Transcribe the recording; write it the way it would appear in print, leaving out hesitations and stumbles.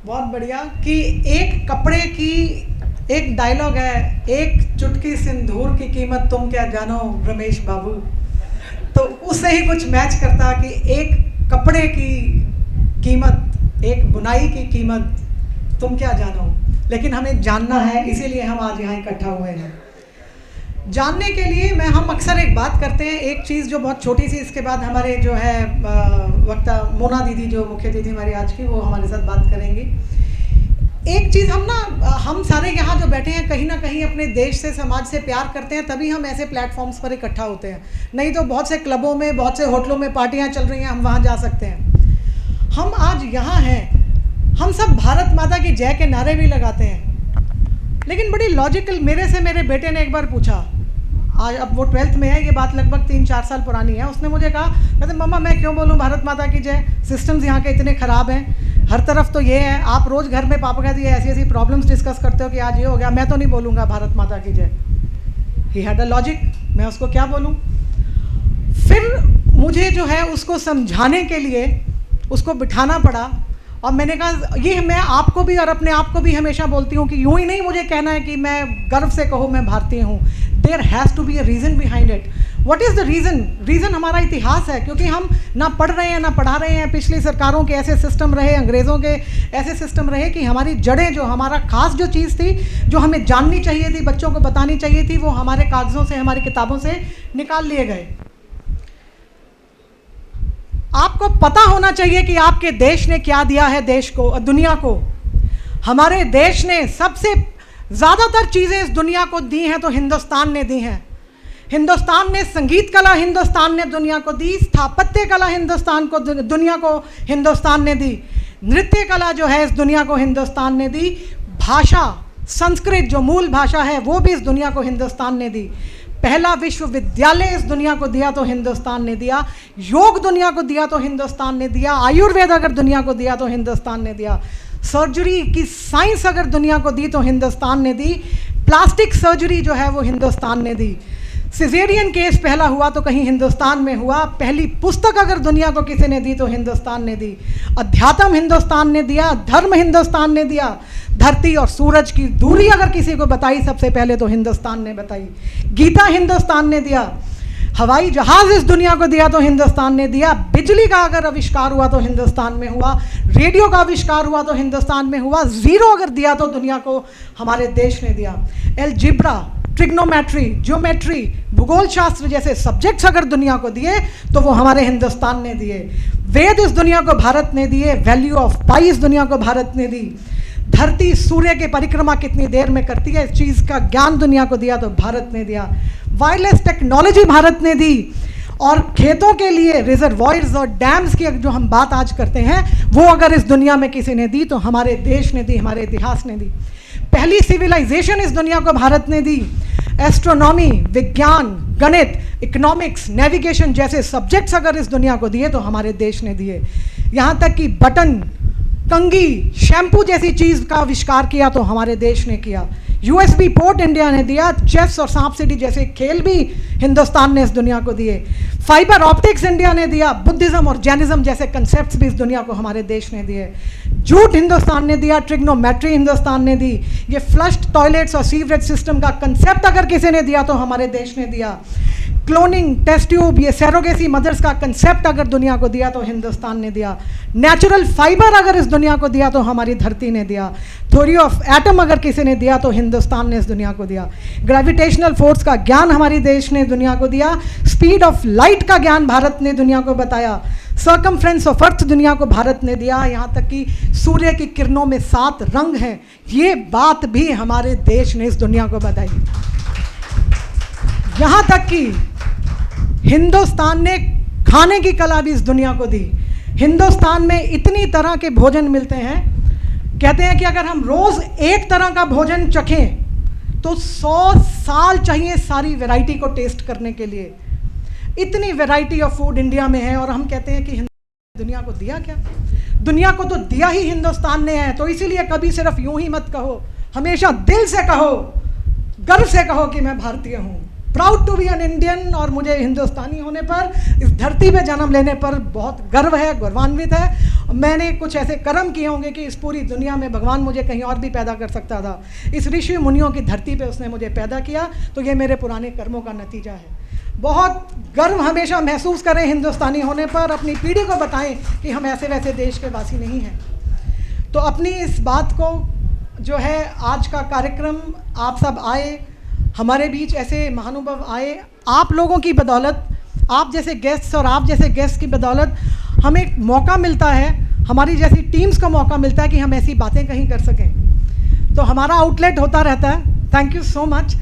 बहुत बढ़िया कि एक कपड़े की एक डायलॉग है, एक चुटकी सिंदूर की कीमत तुम क्या जानो रमेश बाबू, तो उससे ही कुछ मैच करता कि एक कपड़े की कीमत, एक बुनाई की कीमत तुम क्या जानो, लेकिन हमें जानना है, इसीलिए हम आज यहाँ इकट्ठा हुए हैं। जानने के लिए हम अक्सर एक बात करते हैं, एक चीज़ जो बहुत छोटी सी, इसके बाद हमारे जो है वक्ता मोना दीदी जो मुख्य अतिथि हमारी आज की, वो हमारे साथ बात करेंगी। एक चीज़ हम सारे यहाँ जो बैठे हैं कहीं ना कहीं अपने देश से, समाज से प्यार करते हैं, तभी हम ऐसे प्लेटफॉर्म्स पर इकट्ठा होते हैं। नहीं तो बहुत से क्लबों में, बहुत से होटलों में पार्टियाँ चल रही हैं, हम वहाँ जा सकते हैं। हम आज यहाँ हैं, हम सब भारत माता की जय के नारे भी लगाते हैं, लेकिन बड़ी लॉजिकल, मेरे बेटे ने एक बार पूछा, आज अब वो 12th में है, ये बात लगभग 3-4 साल पुरानी है। उसने मुझे कहा, कहते मम्मा मैं क्यों बोलूँ भारत माता की जय, सिस्टम्स यहाँ के इतने ख़राब हैं, हर तरफ तो ये है, आप रोज़ घर में पापा कहती है ऐसी ऐसी प्रॉब्लम्स डिस्कस करते हो कि आज ये हो गया, मैं तो नहीं बोलूँगा भारत माता की जय। ही हैड अ लॉजिक, मैं उसको क्या बोलूँ। फिर मुझे जो है उसको समझाने के लिए उसको बिठाना पड़ा, और मैंने कहा ये मैं आपको भी और अपने आप को भी हमेशा बोलती हूँ कि यूँ ही नहीं मुझे कहना है कि मैं गर्व से कहूँ मैं भारतीय हूँ। There has to be a reason behind it. What is the reason? Reason हमारा इतिहास है, क्योंकि हम ना पढ़ रहे हैं ना पढ़ा रहे हैं। पिछली सरकारों के ऐसे सिस्टम रहे, अंग्रेज़ों के ऐसे सिस्टम रहे कि हमारी जड़ें, जो हमारा खास जो चीज़ थी, जो हमें जाननी चाहिए थी, बच्चों को बतानी चाहिए थी, वो हमारे कागज़ों से, हमारी किताबों से निकाल लिए गए। आपको पता होना चाहिए कि आपके देश ने क्या दिया है देश को, दुनिया को। हमारे देश ने सबसे ज़्यादातर चीज़ें इस दुनिया को दी हैं तो हिंदुस्तान ने दी हैं। हिंदुस्तान ने संगीत कला, हिंदुस्तान ने दुनिया को दी। स्थापत्य कला हिंदुस्तान को, दुनिया को हिंदुस्तान ने दी। नृत्य कला जो है इस दुनिया को हिंदुस्तान ने दी। भाषा, संस्कृत जो मूल भाषा है, वो भी इस दुनिया को हिंदुस्तान ने दी। पहला विश्वविद्यालय इस दुनिया को दिया तो हिंदुस्तान ने दिया। योग दुनिया को दिया तो हिंदुस्तान ने दिया। आयुर्वेद अगर दुनिया को दिया तो हिंदुस्तान ने दिया। सर्जरी की साइंस अगर दुनिया को दी तो हिंदुस्तान ने दी। प्लास्टिक सर्जरी जो है वो हिंदुस्तान ने दी। सिजेरियन केस पहला हुआ तो कहीं हिंदुस्तान में हुआ। पहली पुस्तक अगर दुनिया को किसी ने दी तो हिंदुस्तान ने दी। अध्यात्म हिंदुस्तान ने दिया, धर्म हिंदुस्तान ने दिया। धरती और सूरज की दूरी अगर किसी को बताई सबसे पहले तो हिंदुस्तान ने बताई। गीता हिंदुस्तान ने दिया। हवाई जहाज इस दुनिया को दिया तो हिंदुस्तान ने दिया। बिजली का अगर आविष्कार हुआ तो हिंदुस्तान में हुआ। रेडियो का आविष्कार हुआ तो हिंदुस्तान में हुआ। ज़ीरो अगर दिया तो दुनिया को हमारे देश ने दिया। एलजिब्रा, ट्रिग्नोमेट्री, ज्योमेट्री, भूगोल शास्त्र जैसे सब्जेक्ट्स अगर दुनिया को दिए तो वो हमारे हिंदुस्तान ने दिए। वेद इस दुनिया को भारत ने दिए। वैल्यू ऑफ पाई इस दुनिया को भारत ने दी। धरती सूर्य की परिक्रमा कितनी देर में करती है, इस चीज़ का ज्ञान दुनिया को दिया तो भारत ने दिया। वायरलेस टेक्नोलॉजी भारत ने दी। और खेतों के लिए रिजर्वॉयर्स और डैम्स की जो हम बात आज करते हैं, वो अगर इस दुनिया में किसी ने दी तो हमारे देश ने दी, हमारे इतिहास ने दी। पहली सिविलाइजेशन इस दुनिया को भारत ने दी। एस्ट्रोनॉमी, विज्ञान, गणित, इकोनॉमिक्स, नेविगेशन जैसे सब्जेक्ट्स अगर इस दुनिया को दिए तो हमारे देश ने दिए। यहाँ तक कि बटन, कंघी, शैम्पू जैसी चीज़ का आविष्कार किया तो हमारे देश ने किया। यूएसबी पोर्ट इंडिया ने दिया। चेस और सांप सीढ़ी जैसे खेल भी हिंदुस्तान ने इस दुनिया को दिए। फाइबर ऑप्टिक्स इंडिया ने दिया। बुद्धिज़्म और जैनिज़्म जैसे कंसेप्ट्स भी इस दुनिया को हमारे देश ने दिए। जूट हिंदुस्तान ने दिया। ट्रिग्नोमेट्री हिंदुस्तान ने दी। ये फ्लश्ड टॉयलेट्स और सीवरेज सिस्टम का कंसेप्ट अगर किसी ने दिया तो हमारे देश ने दिया। क्लोनिंग, टेस्ट ट्यूब, ये सैरोगेसी मदर्स का कंसेप्ट अगर दुनिया को दिया तो हिंदुस्तान ने दिया। नेचुरल फाइबर अगर इस दुनिया को दिया तो हमारी धरती ने दिया। थ्योरी ऑफ एटम अगर किसी ने दिया तो हिंदुस्तान ने इस दुनिया को दिया। ग्रेविटेशनल फोर्स का ज्ञान हमारी देश ने दुनिया को दिया। स्पीड ऑफ लाइट का ज्ञान भारत ने दुनिया को बताया। सर्कमफ्रेंस ऑफ अर्थ दुनिया को भारत ने दिया। यहाँ तक कि सूर्य की किरणों में 7 रंग हैं, ये बात भी हमारे देश ने इस दुनिया को बताई। यहाँ तक कि हिंदुस्तान ने खाने की कला भी इस दुनिया को दी। हिंदुस्तान में इतनी तरह के भोजन मिलते हैं, कहते हैं कि अगर हम रोज़ एक तरह का भोजन चखें तो 100 साल चाहिए सारी वैरायटी को टेस्ट करने के लिए। इतनी वैरायटी ऑफ फूड इंडिया में है, और हम कहते हैं कि दुनिया को दिया क्या? दुनिया को तो दिया ही हिंदुस्तान ने है। तो इसीलिए कभी सिर्फ यूं ही मत कहो, हमेशा दिल से कहो, गर्व से कहो कि मैं भारतीय हूँ। Proud to be an Indian, और मुझे हिंदुस्तानी होने पर, इस धरती पे जन्म लेने पर बहुत गर्व है, गौरवान्वित है। मैंने कुछ ऐसे कर्म किए होंगे कि इस पूरी दुनिया में भगवान मुझे कहीं और भी पैदा कर सकता था, इस ऋषि मुनियों की धरती पे उसने मुझे पैदा किया, तो ये मेरे पुराने कर्मों का नतीजा है। बहुत गर्व हमेशा महसूस करें हिंदुस्तानी होने पर, अपनी पीढ़ी को बताएं कि हम ऐसे वैसे देश के वासी नहीं हैं। तो अपनी इस बात को जो है, आज का कार्यक्रम, आप सब आए, हमारे बीच ऐसे महानुभाव आए, आप लोगों की बदौलत, आप जैसे गेस्ट्स और आप जैसे गेस्ट की बदौलत हमें एक मौका मिलता है, हमारी जैसी टीम्स को मौका मिलता है कि हम ऐसी बातें कहीं कर सकें। तो हमारा आउटलेट होता रहता है। Thank you so much.